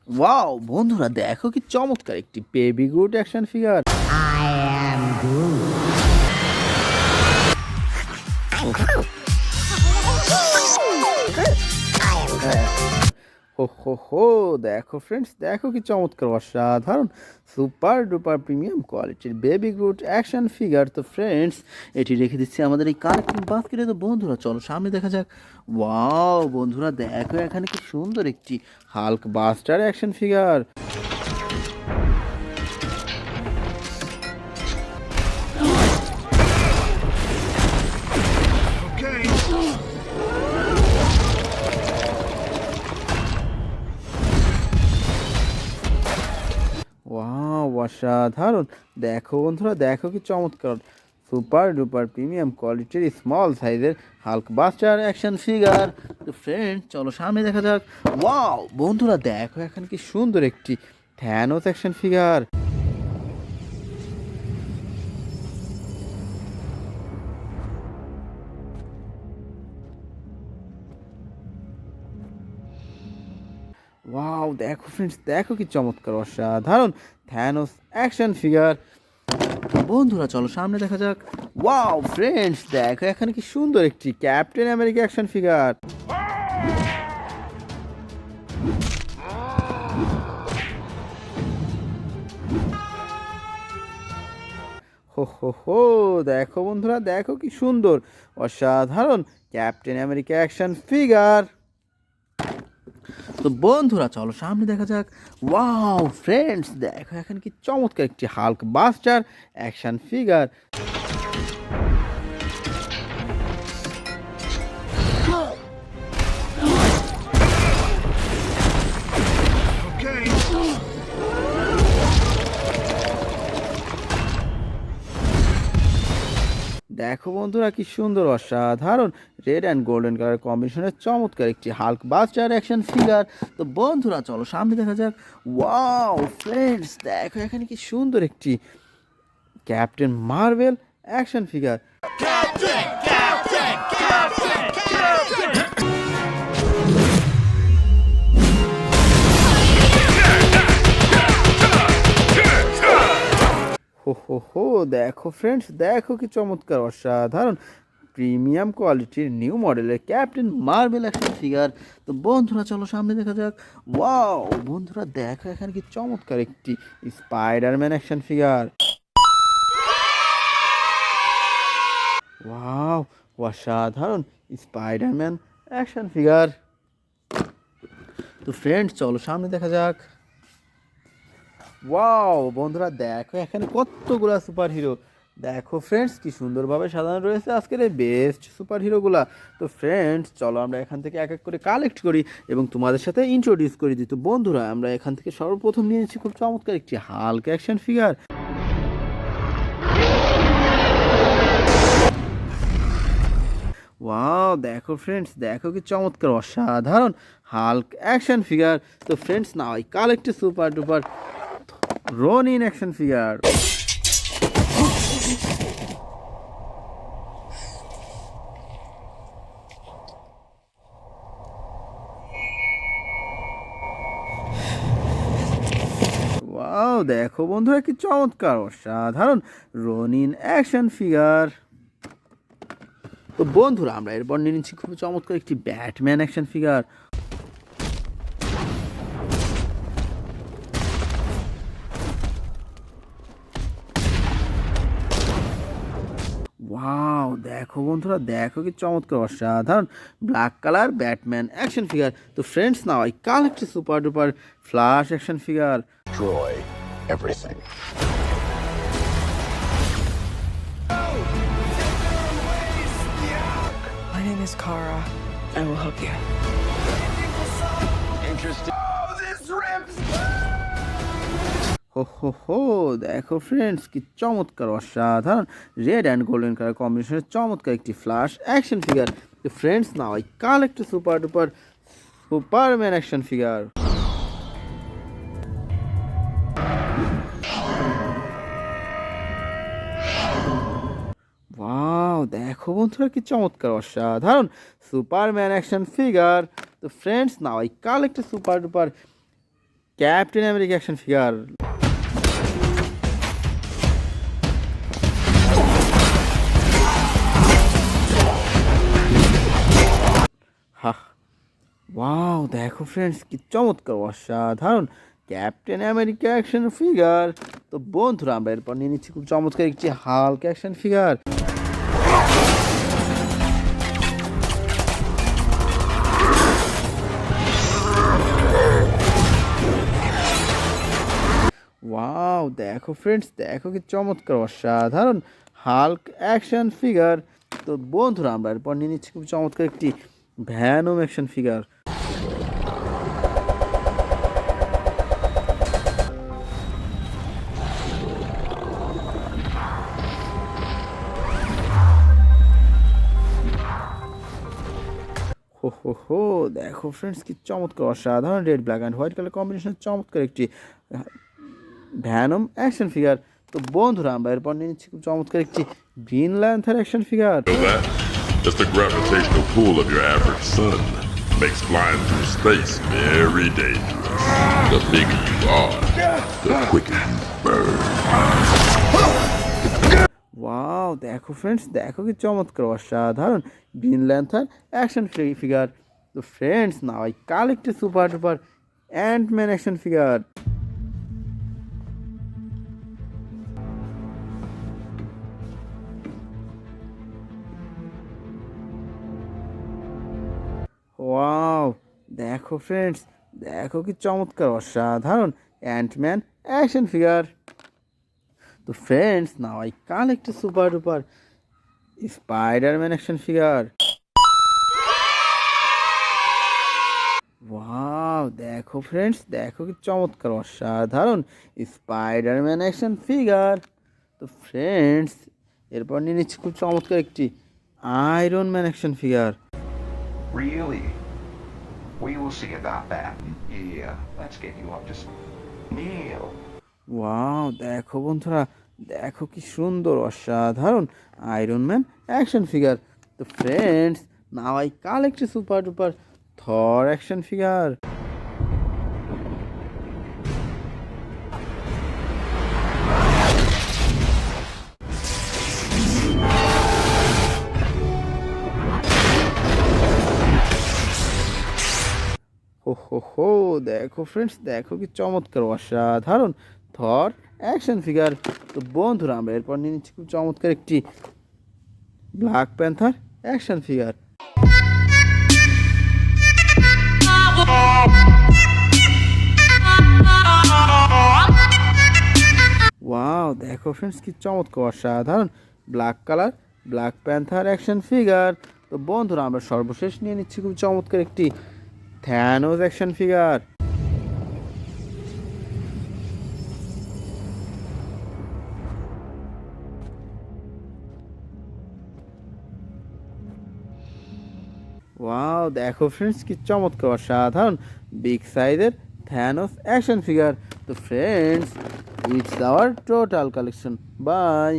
Wow বন্ধুরা, দেখো কি চমৎকার একটি বেবি গ্রুট অ্যাকশন ফিগার। হো হো হো, দেখো ফ্রেন্ডস, দেখো কি চমৎকার অসাধারণ সুপার ডুপার প্রিমিয়াম কোয়ালিটির বেবি গ্রুট অ্যাকশন ফিগার। তো ফ্রেন্ডস, এটি রেখে দিচ্ছি আমাদের এই কালেকশন বাস্কেটে। তো বন্ধুরা চলো সামনে দেখা যাক। ওয়াও বন্ধুরা, দেখো এখানে কি সুন্দর একটি Hulk buster action figure. Wow অসাধারণ, দেখো বন্ধুরা, দেখো কি চমৎকার সুপার ডুপার প্রিমিয়াম কোয়ালিটির স্মল সাইজের হাল্ক বাস্টার অ্যাকশন ফিগার। তো ফ্রেন্ড চলো সামনে দেখা যাক। ওয়াও বন্ধুরা, দেখো এখানে কি সুন্দর একটি থ্যানোস অ্যাকশন ফিগার। ওয়াও দেখো ফ্রেন্ডস, দেখো কি চমৎকার অসাধারণ থ্যানোস অ্যাকশন ফিগার। বন্ধুরা চলো সামনে দেখা যাক। ওয়াও ফ্রেন্ডস, দেখো এখানে কি সুন্দর একটি ক্যাপ্টেন আমেরিকা অ্যাকশন ফিগার। হো হো হো, দেখো বন্ধুরা, দেখো কি সুন্দর অসাধারণ ক্যাপ্টেন আমেরিকা অ্যাকশন ফিগার। তো বন্ধুরা চলো সামনে দেখা যাক। ওয়াও ফ্রেন্ডস, দেখো এখানে কি চমৎকার একটি হাল্ক বাস্টার অ্যাকশন ফিগার। দেখো বন্ধুরা, কি সুন্দর অসাধারণ রেড অ্যান্ড গোল্ডেন কালার কম্বিনেশনের চমৎকার একটি হাল্ক বাস্টার অ্যাকশন ফিগার। তো বন্ধুরা চলো সামনে দেখা যাক। ওয়াও ফ্রেন্ডস, দেখো এখানে কি সুন্দর একটি ক্যাপ্টেন মার্ভেল অ্যাকশন ফিগার। হো হো হো, দেখো ফ্রেন্ডস, দেখো কি চমৎকার অসাধারণ প্রিমিয়াম কোয়ালিটির নিউ মডেলের ক্যাপ্টেন মার্ভেল অ্যাকশন ফিগার। তো বন্ধুরা চলো সামনে দেখা যাক। ওয়াও বন্ধুরা, দেখো এখানে কি চমৎকার একটি স্পাইডারম্যান অ্যাকশন ফিগার। ওয়াও অসাধারণ স্পাইডারম্যান অ্যাকশন ফিগার। তো ফ্রেন্ডস চলো সামনে দেখা যাক। ওয়াও বন্ধুরা, দেখো এখানে কতগুলা সুপার হিরো। দেখো ফ্রেন্ডস, কি সুন্দরভাবে সাজানো রয়েছে আজকের এই বেস্ট সুপার হিরোগুলা। তো ফ্রেন্ডস চলো আমরা এখান থেকে এক এক করে কালেক্ট করি এবং তোমাদের সাথে ইন্ট্রোডিউস করে দিই। তো বন্ধুরা, আমরা এখান থেকে সর্বপ্রথম নিয়েছি খুব চমৎকার একটি হাল্ক অ্যাকশন ফিগার। ওয়াও দেখো ফ্রেন্ডস, দেখো কি চমৎকার অসাধারণ হাল্ক অ্যাকশন ফিগার। তো friends now I collect super duper Ronin action figure. Wow দেখো বন্ধুরা, কি চমৎকার অসাধারণ রনিন অ্যাকশন ফিগার। তো বন্ধুরা, আমরা এরপর নিয়ে নিচ্ছি খুব চমৎকার একটি ব্যাটম্যান অ্যাকশন ফিগার। ওয়াও দেখো বন্ধুরা, দেখো কি চমৎকার অসাধারণ black colour Batman action figure. তো friends now I collect super duper Flash action figure. Destroy everything. My name is Kara. I will help you. Interesting. Oh, this rips! হো হো হো, দেখো ফ্রেন্ডস, কি চমৎকার অসাধারণ রেড অ্যান্ড গোল্ডেন কালার কম্বিনেশনের চমৎকার একটি ফ্ল্যাশ অ্যাকশন ফিগার। তো friends now I collect super duper Superman action figure. Wow দেখো বন্ধুরা, কি চমৎকার অসাধারণ সুপারম্যান অ্যাকশন ফিগার। তো friends now I collect super duper Captain America action figure. হা, ওয়াও দেখো ফ্রেন্ডস কি চমৎকার অসাধারণ ক্যাপ্টেন আমেরিকা অ্যাকশন ফিগার। তো বন্ধুরা আমরা এরপর নিয়ে নিচ্ছি খুব চমৎকার একটি হাল্ক অ্যাকশন ফিগার। ওয়াও দেখো ফ্রেন্ডস দেখো কি চমৎকার অসাধারণ হাল্ক অ্যাকশন ফিগার। তো বন্ধুরা আমরা এরপর নিয়ে নিচ্ছি খুব চমৎকার একটি ভ্যানম অ্যাকশন ফিগার। হো হো হো দেখো ফ্রেন্ডস কি চমৎকার অসাধারণ red black and white colour combination চমৎকার একটি ভ্যানম অ্যাকশন ফিগার। তো বন্ধুরা আমরা এরপর নিয়ে নিচ্ছি খুব চমৎকার একটি Green Lantern action figure. Know that? Just the gravitational pull of your average sun makes flying through space very dangerous. The bigger you are, the quicker you burn. Wow দেখো ফ্রেন্ডস দেখো কি চমৎকার অসাধারণ গ্রিন ল্যান্থার অ্যাকশন ফিগার। তো friends now I collect super duper Ant Man action figure. Wow দেখো friends দেখো কি চমৎকার অসাধারণ অ্যান্টম্যান অ্যাকশন ফিগার। তো friends now I collect super duper Spiderman action figure. Wow দেখো ফ্রেন্ডস দেখো কি চমৎকার অসাধারণ স্পাইডারম্যান অ্যাকশন ফিগার। তো ফ্রেন্ডস এরপর নিয়ে নিচ্ছি খুব চমৎকার একটি iron Man action figure. Really? We will see about that. Yeah, let's get you up to Neil. Wow দেখো বন্ধুরা দেখো কি সুন্দর অসাধারণ আয়রন ম্যান অ্যাকশন ফিগার। তো friends now I collect super duper Thor action figure. হো হো হো দেখো ফ্রেন্ডস দেখো কি চমৎকার অসাধারণ থর অ্যাকশন ফিগার। তো বন্ধুরা আমরা এরপর নিয়ে নিচ্ছি খুব চমৎকার একটি Black Panther action figure. Wow দেখো ফ্রেন্ডস কি চমৎকার অসাধারণ black colour Black Panther action figure. তো বন্ধুরা আমরা সর্বশেষ নিয়ে নিচ্ছি খুব চমৎকার একটি থ্যানোস অ্যাকশন ফিগার। ওয়াও দেখো ফ্রেন্ডস কি চমৎকার অসাধারণ বিগ সাইজের থ্যানোস অ্যাকশন ফিগার। তো friends it's our total collection. By.